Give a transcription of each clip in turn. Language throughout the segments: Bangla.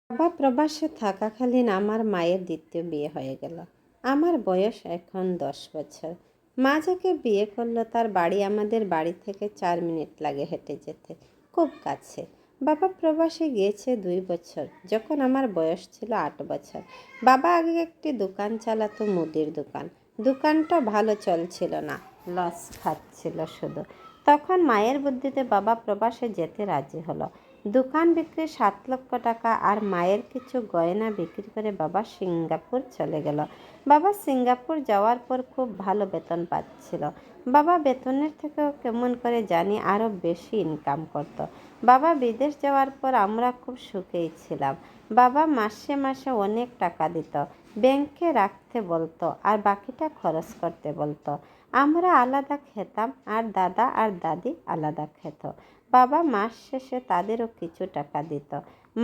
বাবা প্রবাসে থাকাকালীন আমার মায়ের দ্বিতীয় বিয়ে হয়ে গেল। আমার বয়স এখন 10 বছর। মা যাকে বিয়ে করলো তার বাড়ি আমাদের বাড়ি থেকে 4 মিনিট লাগে হেঁটে যেতে, খুব কাছে। বাবা প্রবাসে গিয়েছে 2 বছর, যখন আমার বয়স ছিল 8 বছর। বাবা আগে একটি দোকান চালাতো, মুদির দোকান। দোকানটা ভালো চলছিল না, লস খাচ্ছিল শুধু। তখন মায়ের বুদ্ধিতে বাবা প্রবাসে যেতে রাজি হলো। দোকান বিক্রি 7 লক্ষ টাকা আর মায়ের কিছু গয়না বিক্রি করে বাবা সিঙ্গাপুর চলে গেল। বাবা সিঙ্গাপুর যাওয়ার পর খুব ভালো বেতন পাচ্ছিল। বাবা বেতনের থেকেও কেমন করে জানি আরও বেশি ইনকাম করত। বাবা বিদেশ যাওয়ার পর আমরা খুব সুখেই ছিলাম। বাবা মাসে মাসে অনেক টাকা দিত, ব্যাংকে রাখতে বলতো আর বাকিটা খরচ করতে বলতো। আমরা আলাদা খেতাম আর দাদা আর দাদি আলাদা খেত। বাবা মাস শেষে তাদেরও কিছু টাকা দিত।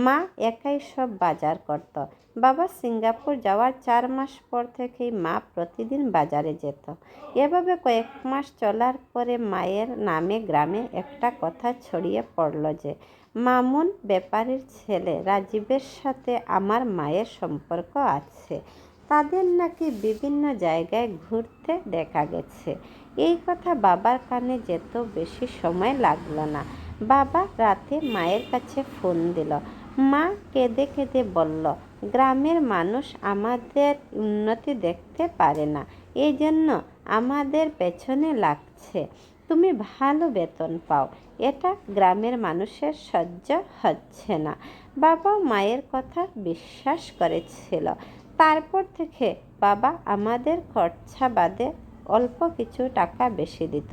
মা একাই সব বাজার করত। বাবা সিঙ্গাপুর যাওয়ার 4 মাস পর থেকেই মা প্রতিদিন বাজারে যেত। এভাবে কয়েক মাস চলার পরে মায়ের নামে গ্রামে একটা কথা ছড়িয়ে পড়ল যে মামুন ব্যাপারীর ছেলে রাজীবের সাথে আমার মায়ের সম্পর্ক আছে। তাদের নাকি বিভিন্ন জায়গায় ঘুরতে দেখা গেছে। এই কথা বাবার কানে যেত বেশি সময় লাগলো না। বাবা রাতে মায়ের কাছে ফোন দিল। মা কেঁদে কেঁদে বলল, গ্রামের মানুষ আমাদের উন্নতি দেখতে পারে না, এই জন্য আমাদের পেছনে লাগছে। তুমি ভালো বেতন পাও, এটা গ্রামের মানুষের সহ্য হচ্ছে না। বাবা মায়ের কথা বিশ্বাস করেছিল। তারপর থেকে বাবা আমাদের খরচা বাদে অল্প কিছু টাকা বেশি দিত।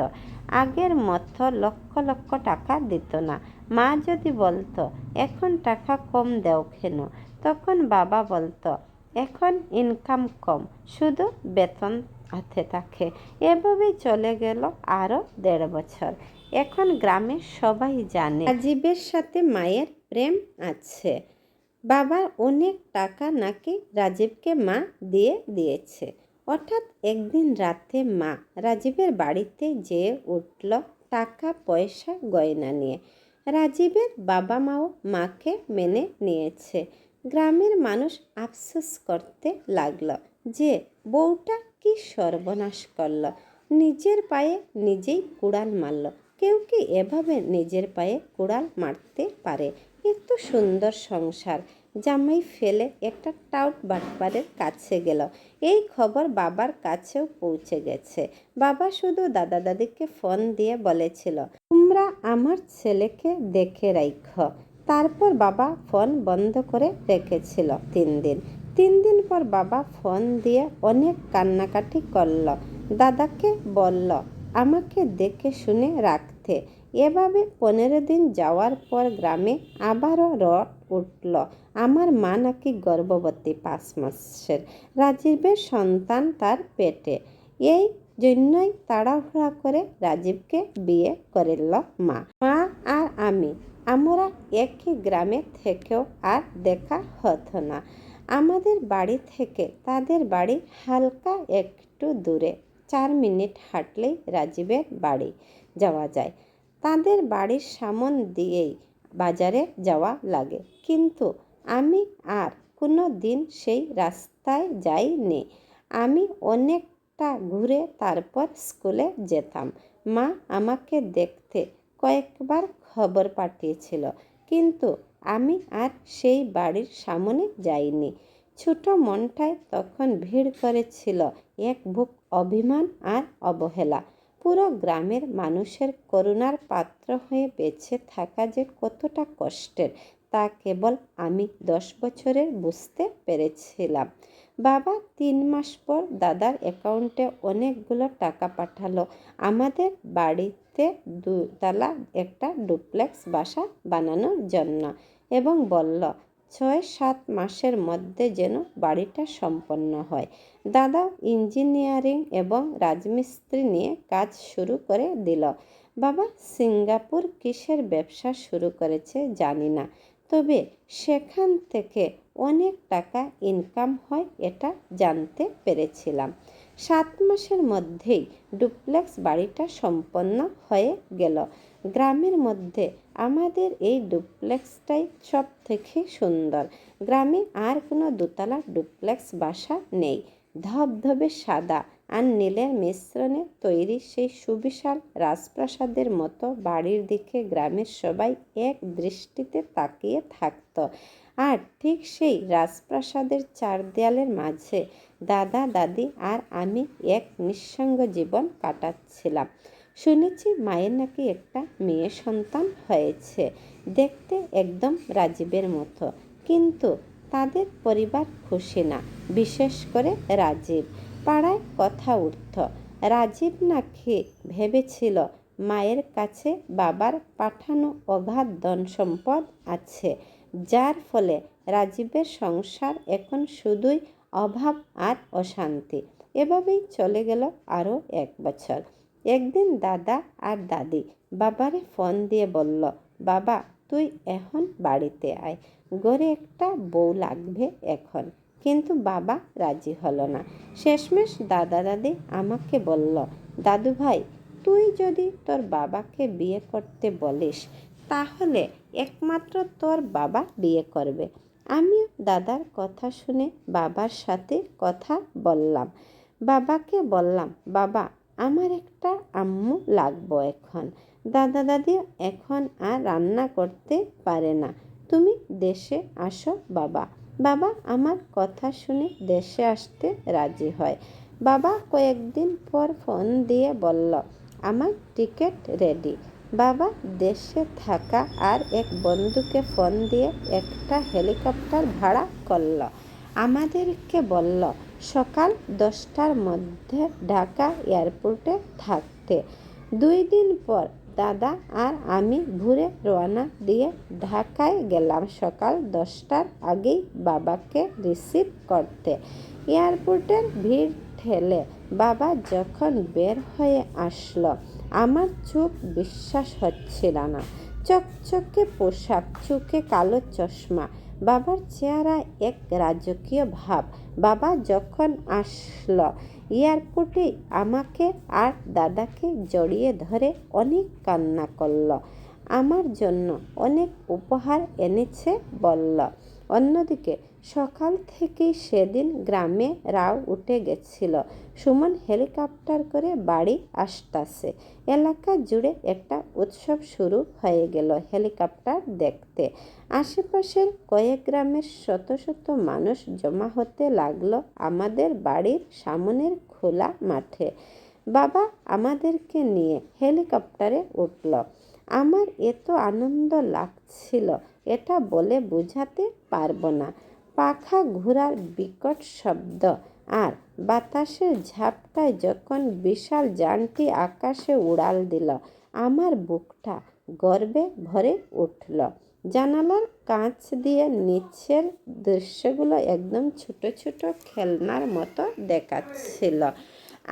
আগের মতো লক্ষ লক্ষ টাকা দিত না। মা যদি বলতো, এখন টাকা কম দেও কেন, তখন বাবা বলতো, এখন ইনকাম কম, শুধু বেতন হাতে থাকে। এভাবেই চলে গেল আরও 1.5 বছর। এখন গ্রামে সবাই জানে রাজীবের সাথে মায়ের প্রেম আছে। বাবার অনেক টাকা নাকি রাজীবকে মা দিয়ে দিয়েছে। হঠাৎ একদিন রাতে মা রাজীবের বাড়িতে যেয়ে উঠল টাকা পয়সা গয়না নিয়ে। রাজীবের বাবা মাও মাকে মেনে নিয়েছে। গ্রামের মানুষ আফসোস করতে লাগলো যে বউটা কি সর্বনাশ করল, নিজের পায়ে নিজেই কুড়াল মারল। কেউ কি এভাবে নিজের পায়ে কুড়াল মারতে পারে? এত সুন্দর সংসার জামাই ফেলে একটা টাউট বাটপারের কাছে গেল। এই খবর বাবার কাছেও পৌঁছে গেছে। বাবা শুধু দাদা দাদিকে ফোন দিয়ে বলেছিল, তোমরা আমার ছেলেকে দেখে রাখো। তারপর বাবা ফোন বন্ধ করে রেখেছিল 3 দিন। 3 দিন পর বাবা ফোন দিয়ে অনেক কান্নাকাটি করল। দাদাকে বলল আমাকে দেখে শুনে রাখতে। এভাবে 15 দিন যাওয়ার পর গ্রামে আবারও রট উঠল আমার মা নাকি গর্ভবতী 5 মাসের, রাজীবের সন্তান তার পেটে। এই জন্যই তাড়াহুড়া করে রাজীবকে বিয়ে করল মা। মা আর আমরা একই গ্রামে থেকেও আর দেখা হতো না। আমাদের বাড়ি থেকে তাদের বাড়ি হালকা একটু দূরে, 4 মিনিট হাঁটলেই রাজীবের বাড়ি যাওয়া যায়। তাদের বাড়ির সামন দিয়েই বাজারে যাওয়া লাগে, কিন্তু আমি আর কোনো দিন সেই রাস্তায় যাইনি। আমি অনেকটা ঘুরে তারপর স্কুলে যেতাম। মা আমাকে দেখতে কয়েকবার খবর পাঠিয়েছিল, কিন্তু আমি আর সেই বাড়ির সামনে যাইনি। ছোট মনটায় তখন ভিড় করেছিল এক বুক অভিমান আর অবহেলা। পুরো গ্রামের মানুষের করুণার পাত্র হয়ে বেঁচে থাকা যে কতটা কষ্টের, তা কেবল আমি 10 বছরের বুঝতে পেরেছিলাম। বাবা 3 মাস পর দাদার অ্যাকাউন্টে অনেকগুলো টাকা পাঠালো আমাদের বাড়িতে 2তলা একটা ডুপ্লেক্স বাসা বানানোর জন্য, এবং বলল 6-7 মাসের মধ্যে যেন বাড়িটা সম্পন্ন হয়। দাদা ইঞ্জিনিয়ারিং এবং রাজমিস্ত্রি নিয়ে কাজ শুরু করে দিল। বাবা সিঙ্গাপুর কিসের ব্যবসা শুরু করেছে জানি না, তবে সেখান থেকে অনেক টাকা ইনকাম হয় এটা জানতে পেরেছিলাম। 7 মাসের মধ্যেই ডুপ্লেক্স বাড়িটা সম্পন্ন হয়ে গেল। গ্রামের মধ্যে আমাদের এই ডুপ্লেক্সটাই সব থেকে সুন্দর। গ্রামে আর কোনো দোতলা ডুপ্লেক্স বাসা নেই। ধবধবে সাদা আর নীলের মিশ্রণে তৈরি সেই সুবিশাল রাজপ্রাসাদের মতো বাড়ির দিকে গ্রামের সবাই এক দৃষ্টিতে তাকিয়ে থাকত। আর ঠিক সেই রাজপ্রাসাদের চার দেয়ালের মাঝে দাদা দাদি আর আমি এক নিঃসঙ্গ জীবন কাটাচ্ছিলাম। শুনেছি মায়ের নাকি একটা মেয়ে সন্তান হয়েছে, দেখতে একদম রাজীবের মতো। কিন্তু তাদের পরিবার খুশি না, বিশেষ করে রাজীব। পাড়ায় কথা উঠত, রাজীব নাকি ভেবেছিল মায়ের কাছে বাবার পাঠানো অগাধ ধন সম্পদ আছে, যার ফলে রাজীবের সংসার এখন শুধুই অভাব আর অশান্তি। এভাবেই চলে গেল আরও 1 বছর। একদিন দাদা আর দাদি বাবারে ফোন দিয়ে বলল, বাবা তুই এখন বাড়িতে আয়, ঘরে একটা বউ লাগবে এখন। কিন্তু বাবা রাজি হলো না। শেষমেশ দাদা দাদি আমাকে বলল, দাদু ভাই তুই যদি তোর বাবাকে বিয়ে করতে বলিস তাহলে একমাত্র তোর বাবা বিয়ে করবে। আমিও দাদার কথা শুনে বাবার সাথে কথা বললাম। বাবাকে বললাম, বাবা আমার একটা আম্মু লাগবো এখন। দাদা দাদি এখন আর রান্না করতে পারে না, তুমি দেশে আসো বাবা। বাবা আমার কথা শুনে দেশে আসতে রাজি হয়। বাবা কয়েকদিন পর ফোন দিয়ে বলল, আমার টিকিট রেডি। বাবা দেশে থাকা আর এক বন্ধুকে ফোন দিয়ে একটা হেলিকপ্টার ভাড়া করল। আমাদেরকে বলল সকাল 10টার মধ্যে ঢাকা এয়ারপোর্টে থাকতে। 2 দিন পর দাদা আর আমি ভোরে রওনা দিয়ে ঢাকায় গেলাম সকাল 10টার আগেই বাবাকে রিসিভ করতে। এয়ারপোর্টের ভিড় ঠেলে বাবা যখন বের হয়ে আসলো, আমার চোখ বিশ্বাস হচ্ছিল না। চকচকে পোশাক, চোখে কালো চশমা, বাবার চেহারায় এক রাজকীয় ভাব। বাবা যখন আসলো এয়ারপোর্টে আমাকে আর দাদাকে জড়িয়ে ধরে অনেক কান্না করলো। আমার জন্য অনেক উপহার এনেছে বলল। অন্যদিকে সকাল থেকেই সেদিন গ্রামে রাও উঠে গেছিল। সুমন হেলিকপ্টার করে বাড়ি আসতাছে। এলাকা জুড়ে একটা উৎসব শুরু হয়ে গেল হেলিকপ্টার দেখতে। আশেপাশের কয়েক গ্রামের শত শত মানুষ জমা হতে লাগলো আমাদের বাড়ির সামনের খোলা মাঠে। বাবা আমাদেরকে নিয়ে হেলিকপ্টারে উঠল। আমার এত আনন্দ লাগছিল এটা বলে বোঝাতে পারবো না। পাখা ঘোরার বিকট শব্দ আর বাতাসের ঝাপটায় যখন বিশাল যানটি আকাশে উড়াল দিল, আমার বুকটা গর্বে ভরে উঠল। জানালার কাঁচ দিয়ে নিচের দৃশ্যগুলো একদম ছোট ছোট খেলনার মতো দেখাচ্ছিল।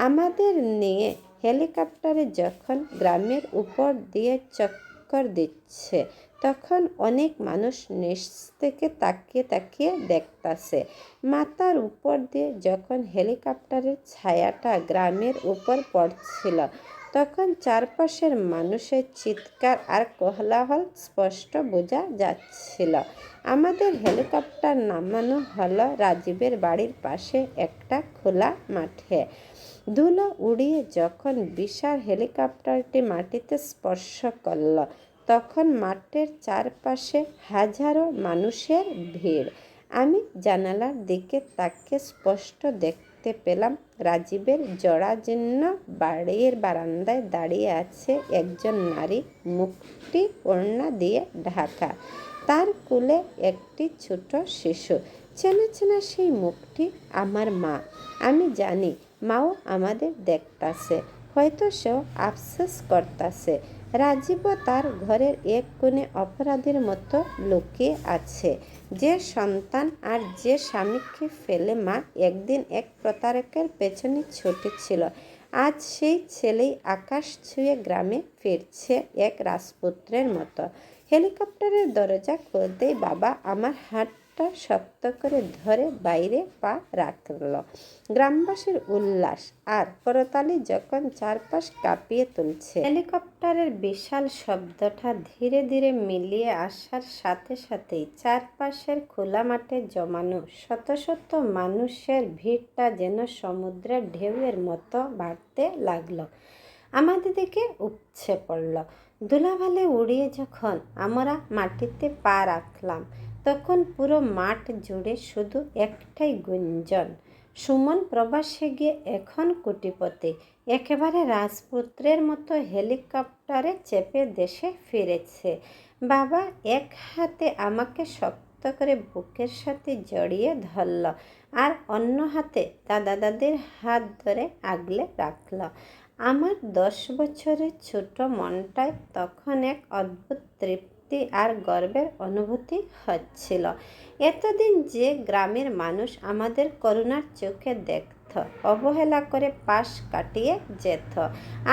আমাদের নিয়ে হেলিকপ্টারে যখন গ্রামের উপর দিয়ে চক্কর দিচ্ছে, তখন অনেক মানুষ নিচ থেকে তাকিয়ে তাকিয়ে দেখতাছে। মাথার উপর দিয়ে যখন হেলিকপ্টারের ছায়াটা গ্রামের উপর পড়ছিল, তখন চারপাশের মানুষের চিৎকার আর কোলাহল স্পষ্ট বোঝা যাচ্ছিল। আমাদের হেলিকপ্টার নামানো হলো রাজীবের বাড়ির পাশে একটা খোলা মাঠে। ধুলো উড়িয়ে যখন বিশাল হেলিকপ্টারটি মাটিতে স্পর্শ করল, তখন মাঠের চারপাশে হাজারো মানুষের ভিড়। আমি জানালার দিকে তাকিয়ে স্পষ্ট দেখতে পেলাম রাজীবের জরাজীর্ণ বাড়ির বারান্দায় দাঁড়িয়ে আছে একজন নারী, মুখটি ওড়না দিয়ে ঢাকা। তার কোলে একটি ছোট শিশু। চেনা চেনা সেই মুখটি আমার মা। আমি জানি মাও আমাদের দেখতাছে, হয়তো সেও আফসোস করতাছে। রাজীবও তার ঘরের এক কোণে অপরাধীর মতো লুকিয়ে আছে। যে সন্তান আর যে স্বামীকে ফেলে মা একদিন এক প্রতারকের পেছনে ছুটেছিল, আজ সেই ছেলেই আকাশ ছুঁয়ে গ্রামে ফিরছে এক রাজপুত্রের মতো। হেলিকপ্টারের দরজা খুলতেই বাবা আমার হাতটা হাতটা শক্ত করে ধরে বাইরে পা রাখল। গ্রামবাসীর উল্লাস আর করতালি যখন চারপাশ কাঁপিয়ে তুলছে। হেলিকপ্টারের বিশাল শব্দটা ধীরে ধীরে মিলিয়ে আসার সাথে সাথেই চারপাশের খোলা মাঠে জমানো শত শত মানুষের ভিড়টা যেন সমুদ্রের ঢেউয়ের মতো বাড়তে লাগলো, আমাদের দিকে উপচে পড়ল। ধুলাবালি উড়িয়ে যখন আমরা মাটিতে পা রাখলাম, তখন পুরো মাঠ জুড়ে শুধু একটাই গুঞ্জন, সুমন প্রবাসে গিয়ে এখন কোটিপতি, একেবারে রাজপুত্রের মতো হেলিকপ্টারে চেপে দেশে ফিরেছে। বাবা এক হাতে আমাকে শক্ত করে বুকের সাথে জড়িয়ে ধরল আর অন্য হাতে দাদা দাদির হাত ধরে আগলে রাখল। আমার 10 বছরের ছোট মনটায় তখন এক অদ্ভুত তৃপ্তি আর গর্বের অনুভূতি হচ্ছিল। এতদিন যে গ্রামের মানুষ আমাদের করুণার চোখে দেখত, অবহেলা করে পাশ কাটিয়ে যেত,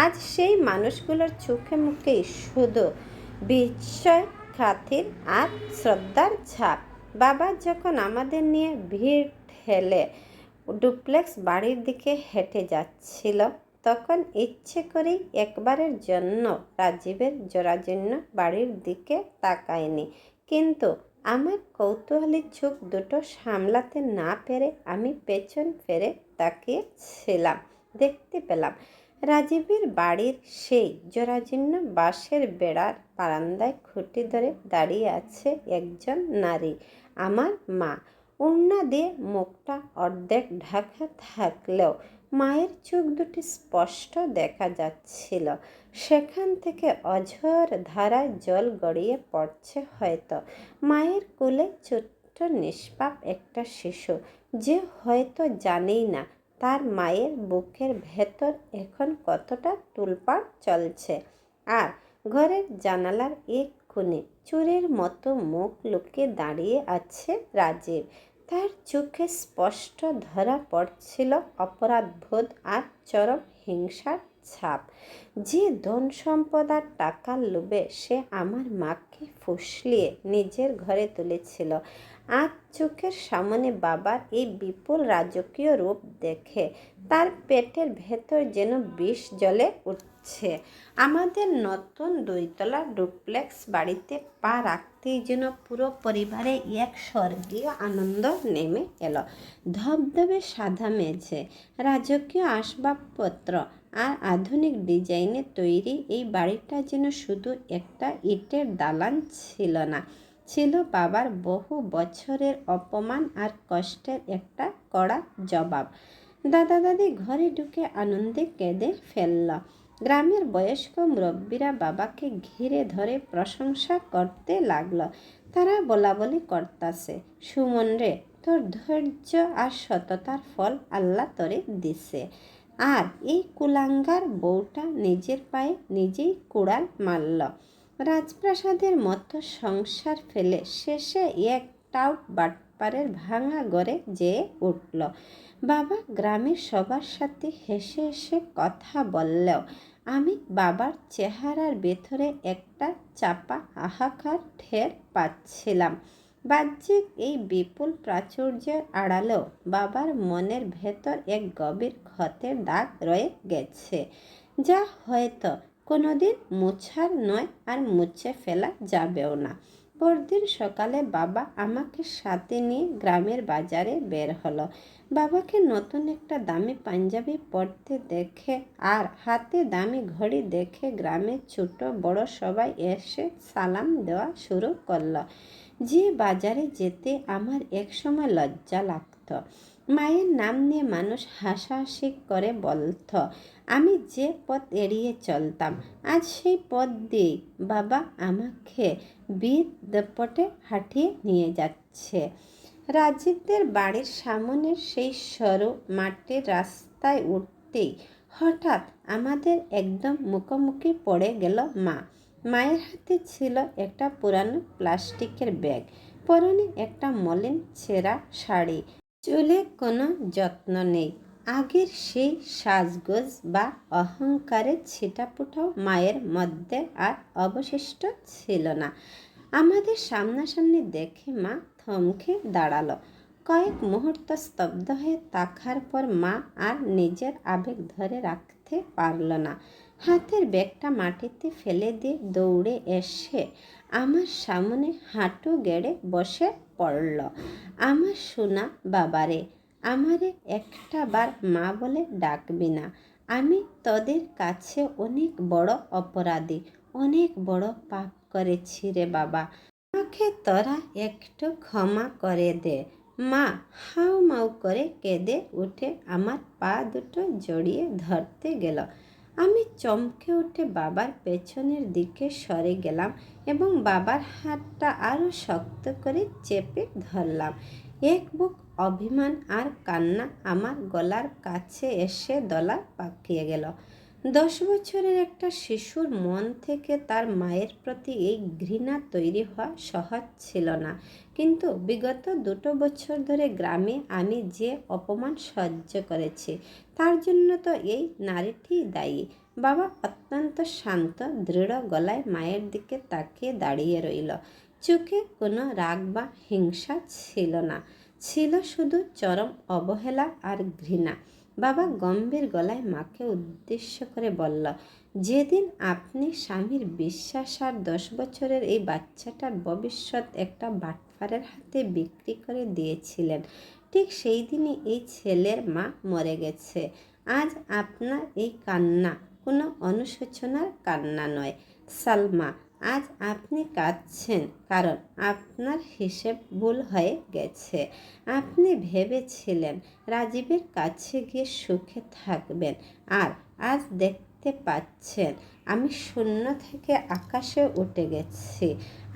আজ সেই মানুষগুলোর চোখে মুখেই শুধু বিস্ময়, খাতির আর শ্রদ্ধার ছাপ। বাবা যখন আমাদের নিয়ে ভিড় ঠেলে ডুপ্লেক্স বাড়ির দিকে হেঁটে যাচ্ছিল, তখন ইচ্ছে করেই একবারের জন্য রাজীবের জরাজীর্ণ বাড়ির দিকে তাকায়নি। কিন্তু আমার কৌতূহলী চোখ দুটো সামলাতে না পেরে আমি পেছন ফিরে তাকিয়েছিলাম। দেখতে পেলাম রাজীবের বাড়ির সেই জরাজীর্ণ বাঁশের বেড়ার বারান্দায় খুঁটি ধরে দাঁড়িয়ে আছে একজন নারী, আমার মা। ওড়না দিয়ে মুখটা অর্ধেক ঢাকা থাকলেও মায়ের চোখ দুটি স্পষ্ট দেখা যাচ্ছিল। সেখান থেকে অঝোর ধারায় জল গড়িয়ে পড়ছে হয়তো। মায়ের কোলে ছোট্ট নিষ্পাপ একটা শিশু, যে হয়তো জানেই না তার মায়ের বুকের ভেতর এখন কতটা তোলপাড় চলছে। আর ঘরের জানালার এক কোণে চোরের মতো মুখ লুকিয়ে দাঁড়িয়ে আছে রাজীব। তার চোখে স্পষ্ট ধরা পড়ছিল অপরাধবোধ আর চরম হিংসার ছাপ। যে ধন সম্পদ আর টাকার লোভে সে আমার মাকে ফুসলিয়ে নিজের ঘরে তুলেছিল, আজ চোখের সামনে বাবার এই বিপুল রাজকীয় রূপ দেখে তার পেটের ভেতর যেন বিষ জ্বলে উঠছে। আমাদের নতুন 2 তলা ডুপ্লেক্স বাড়িতে পা রাখতেই যেন পুরো পরিবারে এক স্বর্গীয় আনন্দ নেমে এলো। ধবধবে সাদা মেঝে, রাজকীয় আসবাবপত্র আর আধুনিক ডিজাইনে তৈরি এই বাড়িটা যেন শুধু একটা ইটের দালান ছিল না, ছিল বাবার বহু বছরের অপমান আর কষ্টের একটা কড়া জবাব। দাদা দাদি ঘরে ঢুকে আনন্দে কেঁদে ফেলল। গ্রামের বয়স্ক মুরব্বীরা বাবাকে ঘিরে ধরে প্রশংসা করতে লাগলো। তারা বলা বলি করতাছে, সুমন রে, তোর ধৈর্য আর সততার ফল আল্লাহ তোরে দিছে। আর এই কুলাঙ্গার বউটা নিজের পায়ে নিজেই কুড়াল মারল। রাজপ্রাসাদের মতো সংসার ফেলে শেষে এক টাউট বাটপারের ভাঙা ঘরে যেয়ে উঠল। বাবা গ্রামের সবার সাথে হেসে হেসে কথা বললেও আমি বাবার চেহারার ভেতরে একটা চাপা হাহাকার টের পাচ্ছিলাম। বাহ্যিক এই বিপুল প্রাচুর্যের আড়ালেও বাবার মনের ভেতর এক গভীর ক্ষতের দাগ রয়ে গেছে, যা হয়তো কোনোদিন মুছার নয় আর মুছে ফেলা যাবেও না। পরদিন সকালে বাবা আমাকে সাথে নিয়ে গ্রামের বাজারে বের হলো। বাবাকে নতুন একটা দামি পাঞ্জাবি পরতে দেখে আর হাতে দামি ঘড়ি দেখে গ্রামের ছোট বড় সবাই এসে সালাম দেওয়া শুরু করলো। যে বাজারে যেতে আমার একসময় লজ্জা লাগতো, মায়ের নাম নিয়ে মানুষ হাসাহাসি করে বলতো, আমি যে পথ এড়িয়ে চলতাম আজ সেই পথ দিয়ে বাবা আমাকে বীর দপটে হাঁটিয়ে নিয়ে যাচ্ছে। রাজীবদের বাড়ির সামনের সেই সরু মাটির রাস্তায় উঠতেই হঠাৎ আমাদের একদম মুখোমুখি পড়ে গেল মা। মায়ের হাতে ছিল একটা পুরানো প্লাস্টিকের ব্যাগ, পরনে একটা মলিন ছেঁড়া শাড়ি, চুলে কোনো যত্ন নেই। আগের সেই সাজগোজ বা অহংকারের ছিটাফোঁটাও মায়ের মধ্যে আর অবশিষ্ট ছিল না। আমাদের সামনাসামনি দেখে মা থমকে দাঁড়ালো। কয়েক মুহূর্ত স্তব্ধ হয়ে তাকার পর মা আর নিজের আবেগ ধরে রাখতে পারল না। হাতের ব্যাগটা মাটিতে ফেলে দিয়ে দৌড়ে এসে আমার সামনে হাঁটু গেড়ে বসে পড়ল। আমার সোনা বাবারে, আমারে একটা বার মা বলে ডাকবি না। আমি তোদের কাছে অনেক বড় অপরাধী, অনেক বড় পাপ করেছি রে বাবা। আমাকে তোরা একটু ক্ষমা করে দে। মা হাউ মাউ করে কেঁদে উঠে আমার পা দুটো জড়িয়ে ধরতে গেল। আমি চমকে উঠে বাবার পেছনের দিকে সরে গেলাম এবং বাবার হাতটা আরও শক্ত করে চেপে ধরলাম। এক বুক অভিমান আর কান্না আমার গলার কাছে এসে দলা পাকিয়ে গেল। 10 বছরের একটা শিশুর মন থেকে তার মায়ের প্রতি এই ঘৃণা তৈরি হওয়া সহজ ছিল না। কিন্তু বিগত 2 বছর ধরে গ্রামে আমি যে অপমান সহ্য করেছি তার জন্য তো এই নারীটিই দায়ী। বাবা অত্যন্ত শান্ত দৃঢ় গলায় মায়ের দিকে তাকিয়ে দাঁড়িয়ে রইল। চোখে কোনো রাগ বা হিংসা ছিল না, ছিল শুধু চরম অবহেলা আর ঘৃণা। বাবা গম্ভীর গলায় মাকে উদ্দেশ্য করে বলল, যেদিন আপনি স্বামীর বিশ্বাস আর 10 বছরের এই বাচ্চাটার ভবিষ্যৎ একটা বাটপারের হাতে বিক্রি করে দিয়েছিলেন, ঠিক সেই দিনই এই ছেলের মা মরে গেছে। আজ আপনার এই কান্না কোনো অনুশোচনার কান্না নয় সালমা, আজ আপনি কাঁদছেন কারণ আপনার হিসেব ভুল হয়ে গেছে। আপনি ভেবেছিলেন রাজীবের কাছে গিয়ে সুখে থাকবেন, আর আজ দেখতে পাচ্ছেন আমি শূন্য থেকে আকাশে উঠে গেছি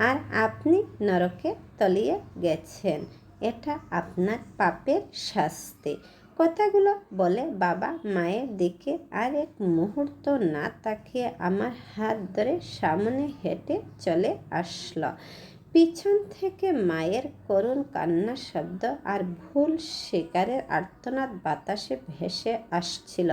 আর আপনি নরকে তলিয়ে গেছেন। এটা আপনার পাপের শাস্তি। কথাগুলো বলে বাবা মায়ের দিকে আর এক মুহূর্ত না তাকিয়ে আমার হাত ধরে সামনে হেঁটে চলে আসলো। পিছন থেকে মায়ের করুণ কান্নার শব্দ আর ভুল শিকারের আর্তনাদ বাতাসে ভেসে আসছিল,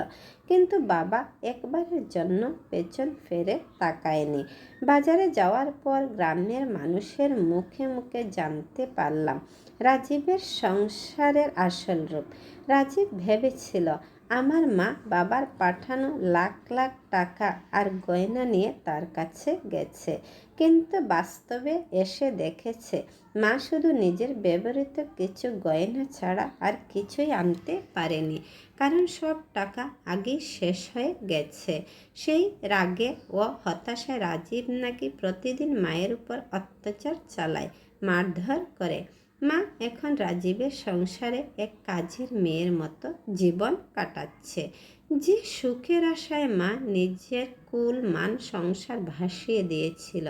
কিন্তু বাবা একবারের জন্য পেছন ফিরে তাকায়নি। বাজারে যাওয়ার পর গ্রামের মানুষের মুখে মুখে জানতে পারলাম রাজীবের সংসারের আসল রূপ। রাজীব ভেবেছিল আমার মা বাবার পাঠানো লাখ লাখ টাকা আর গয়না নিয়ে তার কাছে গেছে, কিন্তু বাস্তবে এসে দেখেছে মা শুধু নিজের ব্যবহৃত কিছু গয়না ছাড়া আর কিছুই আনতে পারেনি, কারণ সব টাকা আগেই শেষ হয়ে গেছে। সেই রাগে ও হতাশায় রাজীব নাকি প্রতিদিন মায়ের উপর অত্যাচার চালায়, মারধর করে। মা এখন রাজীবের সংসারে এক কাজের মেয়ের মতো জীবন কাটাচ্ছে। যে সুখের আশায় মা নিজের কুল মান সংসার ভাসিয়ে দিয়েছিল,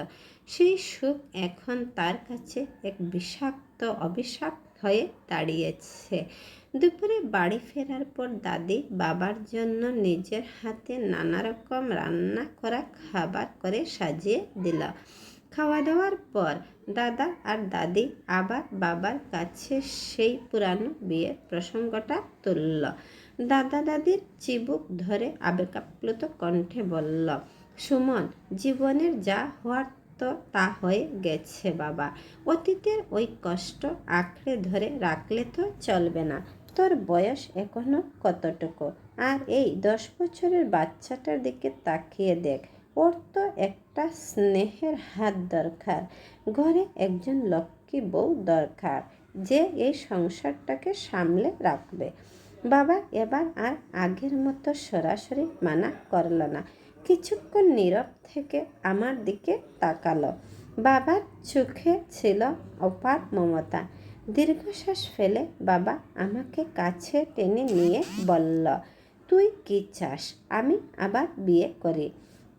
সেই সুখ এখন তার কাছে এক বিষাক্ত অভিশাপ হয়ে দাঁড়িয়েছে। দুপুরে বাড়ি ফেরার পর দাদি বাবার জন্য নিজের হাতে নানা রকম রান্না করা খাবার করে সাজিয়ে দিল। খাওয়া দাওয়ার পর দাদা আর দাদি আবার বাবার কাছে সেই পুরানো বিয়ের প্রসঙ্গটা তুলল। দাদা দাদির চিবুক ধরে আবেগাপ্লুত কণ্ঠে বলল, সুমন, জীবনের যা হওয়ার তো তা হয়ে গেছে বাবা। অতীতের ওই কষ্ট আঁকড়ে ধরে রাখলে তো চলবে না। তোর বয়স এখনো কতটুকু? আর এই 10 বছরের বাচ্চাটার দিকে তাকিয়ে দেখ, ওর তো একটা স্নেহের হাত দরকার, ঘরে একজন লক্ষ্মী বউ দরকার যে এই সংসারটাকে সামলে রাখবে। বাবা এবার আর আগের মতো সরাসরি মানা করল না, কিছুক্ষণ নীরব থেকে আমার দিকে তাকালো। বাবার চোখে ছিল অপার মমতা। দীর্ঘশ্বাস ফেলে বাবা আমাকে কাছে টেনে নিয়ে বলল, তুই কি চাস আমি আবার বিয়ে করি?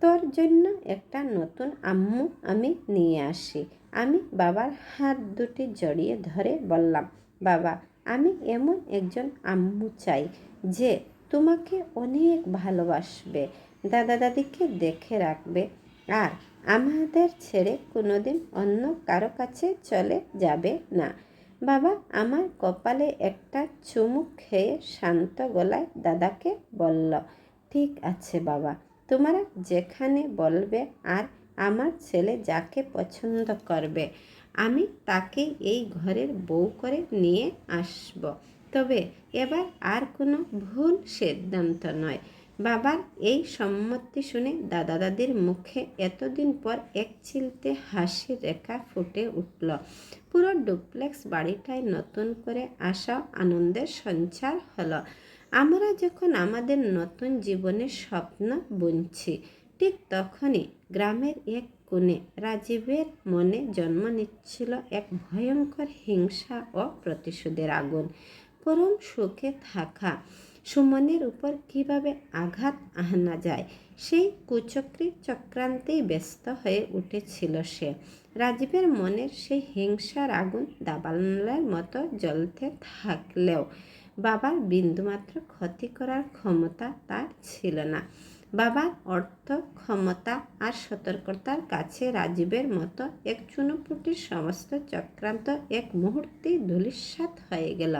তোর জন্য একটা নতুন আম্মু আমি নিয়ে আসি। আমি বাবার হাত দুটি জড়িয়ে ধরে বললাম, বাবা, আমি এমন একজন আম্মু চাই যে তোমাকে অনেক ভালোবাসবে, দাদা দাদিকে দেখে রাখবে, আর আমাদের ছেড়ে কোনোদিন অন্য কারো কাছে চলে যাবে না। বাবা আমার কপালে একটা চুমুক খেয়ে শান্ত গলায় দাদাকে বলল, ঠিক আছে বাবা, তোমরা যেখানে বলবে আর আমার ছেলে যাকে পছন্দ করবে আমি তাকে এই ঘরের বউ করে নিয়ে আসব। তবে এবার আর কোনো ভুল সিদ্ধান্ত নয়। বাবার এই সম্মতি শুনে দাদা দাদির মুখে এতদিন পর এক চিলতে হাসির রেখা ফুটে উঠল। পুরো ডুপ্লেক্স বাড়িটায় নতুন করে আসা আনন্দের সঞ্চার হলো। আমরা যখন আমাদের নতুন জীবনের স্বপ্ন বুনছি, ঠিক তখনই গ্রামের এক কোণে রাজীবের মনে জন্ম নিচ্ছিল এক ভয়ঙ্কর হিংসা ও প্রতিশোধের আগুন। পরম সুখে থাকা সুমনের উপর কিভাবে আঘাত আনা যায় সেই কুচক্রী চক্রান্তেই ব্যস্ত হয়ে উঠেছিল সে। রাজীবের মনের সেই হিংসার আগুন দাবানলের মতো জ্বলতে থাকলেও বাবার বিন্দুমাত্র ক্ষতি করার ক্ষমতা তার ছিল না। বাবার অর্থ, ক্ষমতা আর সতর্কতার কাছে রাজীবের মতো এক চুনোপুটির সমস্ত চক্রান্ত এক মুহূর্তেই ধূলিসাৎ হয়ে গেল।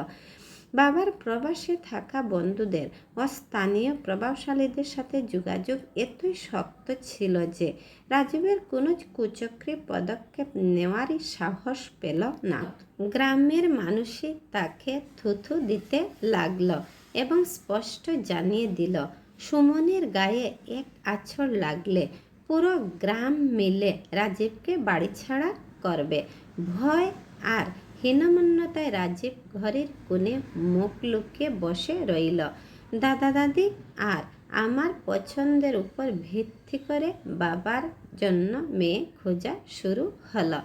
বাবার প্রবাসে থাকা বন্ধুদের ও স্থানীয় প্রভাবশালীদের সাথে যোগাযোগ এতই শক্ত ছিল যে রাজীবের কোনো কুচক্রী পদক্ষেপ নেওয়ারই সাহস পেল না। গ্রামের মানুষই তাকে থুথু দিতে লাগলো এবং স্পষ্ট জানিয়ে দিল, সুমনের গায়ে এক আঁচড় লাগলে পুরো গ্রাম মিলে রাজীবকে বাড়ি ছাড়া করবে। ভয় আর হীনমন্যতায় রাজীব ঘরের কোণে মুখ লুকিয়ে বসে রইল। দাদা দাদি আর আমার পছন্দের উপর ভিত্তি করে বাবার জন্য মেয়ে খোঁজা শুরু হলো।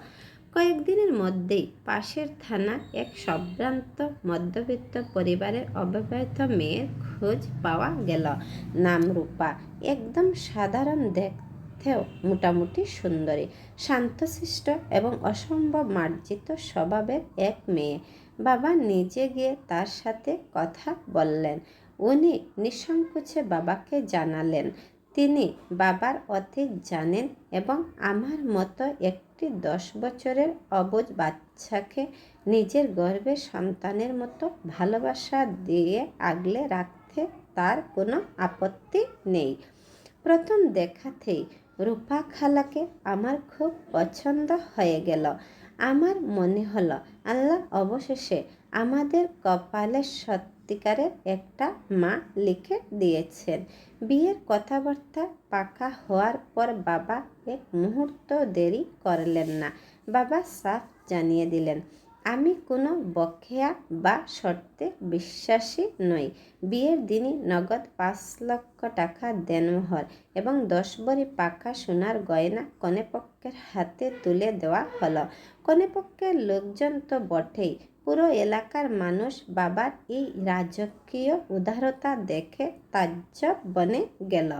কয়েকদিনের মধ্যেই পাশের থানা এক সম্ভ্রান্ত মধ্যবিত্ত পরিবারের অবিবাহিত মেয়ের খোঁজ পাওয়া গেল। নাম রূপা, একদম সাধারণ দেখতেও মোটামুটি সুন্দরী, শান্তশিষ্ট এবং অসম্ভব মার্জিত স্বভাবের এক মেয়ে। বাবা নিজে গিয়ে তার সাথে কথা বললেন। উনি নিঃসংকোচে বাবাকে জানালেন তিনি বাবার অতীত জানেন এবং আমার মতো একটি 10 বছরের অবুঝ বাচ্চাকে নিজের গর্ভের সন্তানের মতো ভালোবাসা দিয়ে আগলে রাখতে তার কোনো আপত্তি নেই। প্রথম দেখাতেই রূপা খালাকে আমার খুব পছন্দ হয়ে গেল। আমার মনে হলো আল্লাহ অবশেষে আমাদের কপালে সত্যিকারের একটা মা লিখে দিয়েছেন। বিয়ের কথাবার্তা পাকা হওয়ার পর বাবা এক মুহূর্ত দেরি করলেন না। বাবা সাফ জানিয়ে দিলেন, আমি কোনো বকেয়া বা শর্তে বিশ্বাসী নই। বিয়ের দিনই নগদ 5 লক্ষ টাকা দেনমোহর এবং 10 ভরি পাকা সোনার গয়না কনেপক্ষের হাতে তুলে দেওয়া হলো। কনেপক্ষের লোকজন তো বটেই, পুরো এলাকার মানুষ বাবার এই রাজকীয় উদারতা দেখে তাজ্জব বনে গেল।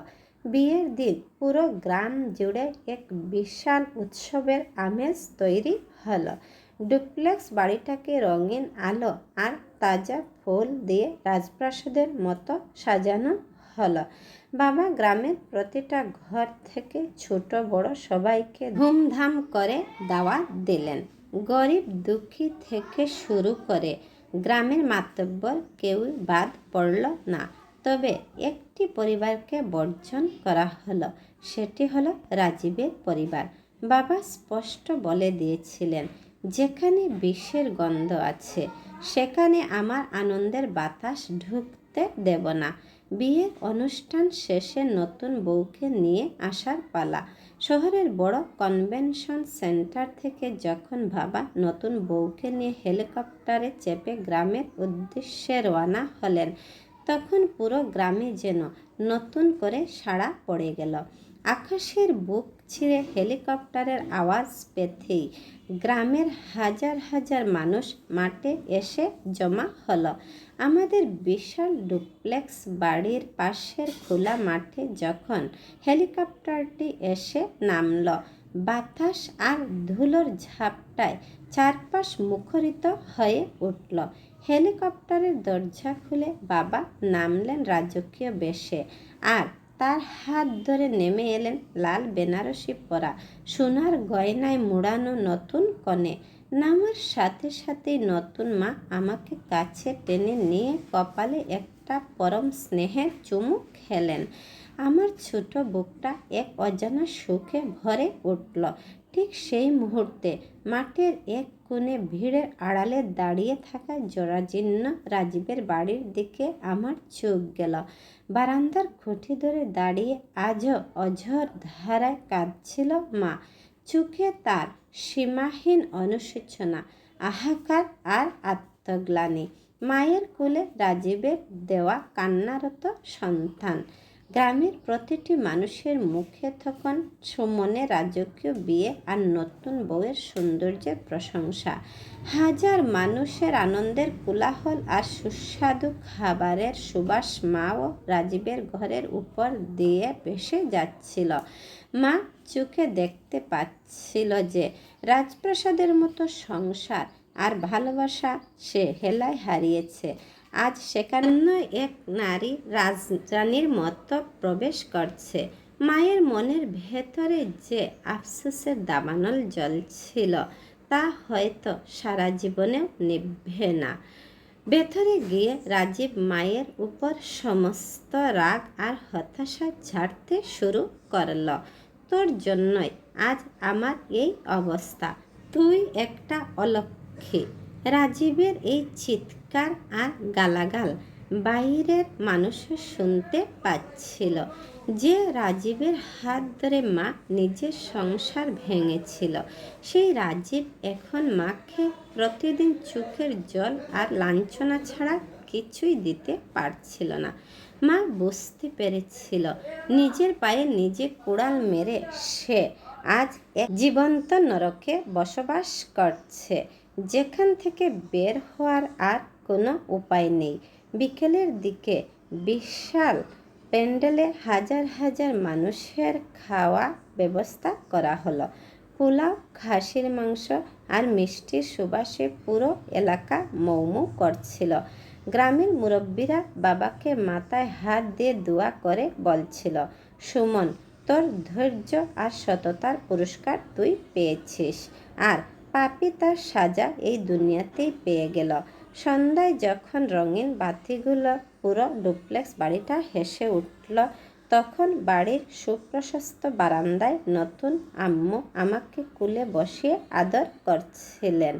বিয়ের দিন পুরো গ্রাম জুড়ে এক বিশাল উৎসবের আমেজ তৈরি হলো। ডুপ্লেক্স বাড়িটাকে রঙিন আলো আর তাজা ফুল দিয়ে রাজপ্রাসাদের মতো সাজানো হলো। বাবা গ্রামের প্রতিটা ঘর থেকে ছোট বড় সবাইকে ধুমধাম করে দাওয়াত দিলেন। গরিব দুঃখী থেকে শুরু করে গ্রামের মাতব্বর কেউই বাদ পড়ল না। তবে একটি পরিবারকে বর্জন করা হলো, সেটি হলো রাজীবের পরিবার। বাবা স্পষ্ট বলে দিয়েছিলেন, যেখানে বিষের গন্ধ আছে সেখানে আমার আনন্দের বাতাস ঢুকতে দেব না। বিয়ের অনুষ্ঠান শেষে নতুন বউকে নিয়ে আসার পালা। শহরের বড় কনভেনশন সেন্টার থেকে যখন বাবা নতুন বউকে নিয়ে হেলিকপ্টারে চেপে গ্রামের উদ্দেশ্যে রওনা হলেন, তখন পুরো গ্রামে যেন নতুন করে সাড়া পড়ে গেল। আকাশের বুক ছিঁড়ে হেলিকপ্টারের আওয়াজ পেতেই গ্রামের হাজার হাজার মানুষ মাঠে এসে জমা হলো। আমাদের বিশাল ডুপ্লেক্স বাড়ির পাশের খোলা মাঠে যখন হেলিকপ্টারটি এসে নামল, বাতাস আর ধুলোর ঝাপটায় চারপাশ মুখরিত হয়ে উঠল। হেলিকপ্টারের দরজা খুলে বাবা নামলেন রাজকীয় বেশে, আর তার হাত ধরে নেমে এলেন লাল বেনারসি পরা সোনার গয়নায় মোড়ানো নতুন কনে। নামার সাথে সাথেই নতুন মা আমাকে কাছে টেনে নিয়ে কপালে একটা পরম স্নেহের চুমু খেলেন। আমার ছোট বুকটা এক অজানা সুখে ভরে উঠল। ঠিক সেই মুহূর্তে মাঠের এক কোণে ভিড়ের আড়ালে দাঁড়িয়ে থাকা জরাজীর্ণ রাজীবের বাড়ির দিকে আমার চোখ গেল। বারান্দার খুঁটি ধরে দাঁড়িয়ে আজও অঝোর ধারায় কাঁদছিল মা। চোখে তার সীমাহীন অনুশোচনা, হাহাকার আর আত্মগ্লানি। মায়ের কোলে রাজীবের দেওয়া কান্নারত সন্তান। গ্রামের প্রতিটি মানুষের মুখে তখন সুমনে রাজকীয় বিয়ে আর নতুন বউয়ের সৌন্দর্যের প্রশংসা। হাজার মানুষের আনন্দের কোলাহল আর সুস্বাদু খাবারের সুবাস মা ও রাজীবের ঘরের উপর দিয়ে ভেসে যাচ্ছিল। মা চোখে দেখতে পাচ্ছিল যে রাজপ্রাসাদের মতো সংসার আর ভালোবাসা সে হেলায় হারিয়েছে। আজ সেখানে এক নারী রাজরানীর মতো প্রবেশ করছে। মায়ের মনের ভেতরে যে আফসোসের দাবানল জ্বলছিল তা হয়তো সারা জীবনেও নিভবে না। ভেতরে গিয়ে রাজীব মায়ের উপর সমস্ত রাগ আর হতাশা ঝাড়তে শুরু করল। তোর জন্যই আজ আমার এই অবস্থা, তুই একটা অলক্ষী। রাজীবের এই চিৎকার আর গালাগাল বাইরের মানুষের শুনতে পাচ্ছিল। যে রাজীবের হাত ধরে মা নিজের সংসার ভেঙেছিল, সেই রাজীব এখন মাকে প্রতিদিন চোখের জল আর লাঞ্ছনা ছাড়া কিছুই দিতে পারছিল না। মা বুঝতে পেরেছিল নিজের পায়ে নিজে কুড়াল মেরে সে আজ এক জীবন্ত নরকে বসবাস করছে, যেখান থেকে বের হওয়ার আর কোনো উপায় নেই। বিকেলের দিকে বিশাল প্যান্ডেলে হাজার হাজার মানুষের খাওয়া ব্যবস্থা করা হলো। পোলাও, খাসির মাংস আর মিষ্টির সুবাসে পুরো এলাকা মৌমৌ করছিল। গ্রামের মুরব্বীরা বাবাকে মাথায় হাত দিয়ে দোয়া করে বলছিল, সুমন, তোর ধৈর্য আর সততার পুরস্কার তুই পেয়েছিস, আর পাপি তার সাজা এই দুনিয়াতেই পেয়ে গেল। সন্ধ্যায় যখন রঙিন বাতিগুলো পুরো ডুপ্লেক্স বাড়িটা হেসে উঠল, তখন বাড়ির সুপ্রশস্ত বারান্দায় নতুন আম্মু আমাকে কোলে বসিয়ে আদর করছিলেন।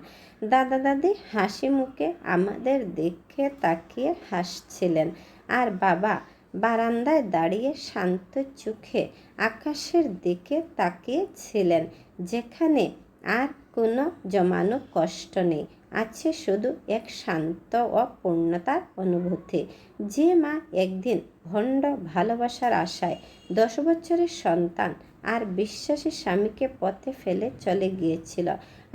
দাদা দাদি হাসি মুখে আমাদের দিকে তাকিয়ে হাসছিলেন, আর বাবা বারান্দায় দাঁড়িয়ে শান্ত চোখে আকাশের দিকে তাকিয়েছিলেন, যেখানে আর কোনো জমানো কষ্ট নেই, আছে শুধু এক শান্ত ও পূর্ণতার অনুভূতি। যে মা একদিন ভণ্ড ভালোবাসার আশায় 10 বছরের সন্তান আর বিশ্বাসী স্বামীকে পথে ফেলে চলে গিয়েছিল,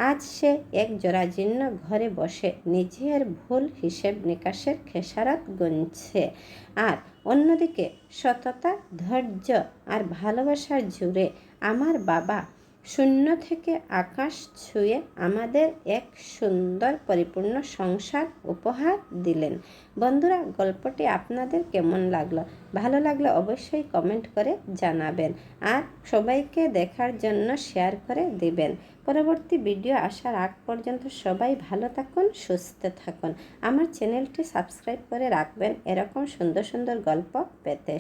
আজ সে এক জরাজীর্ণ ঘরে বসে নিজের ভুল হিসেব নিকাশের খেসারত গুনছে। আর অন্যদিকে সততা, ধৈর্য আর ভালোবাসার জুড়ে আমার বাবা শূন্য থেকে আকাশ ছুঁয়ে আমাদের এক সুন্দর পরিপূর্ণ সংসার উপহার দিলেন। বন্ধুরা, গল্পটি আপনাদের কেমন লাগলো? ভালো লাগলে অবশ্যই কমেন্ট করে জানাবেন, আর সবাইকে দেখার জন্য শেয়ার করে দিবেন। পরবর্তী ভিডিও আসার আগ পর্যন্ত সবাই ভালো থাকুন, সুস্থ থাকুন। আমার চ্যানেলটি সাবস্ক্রাইব করে রাখবেন এরকম সুন্দর সুন্দর গল্প পেতে।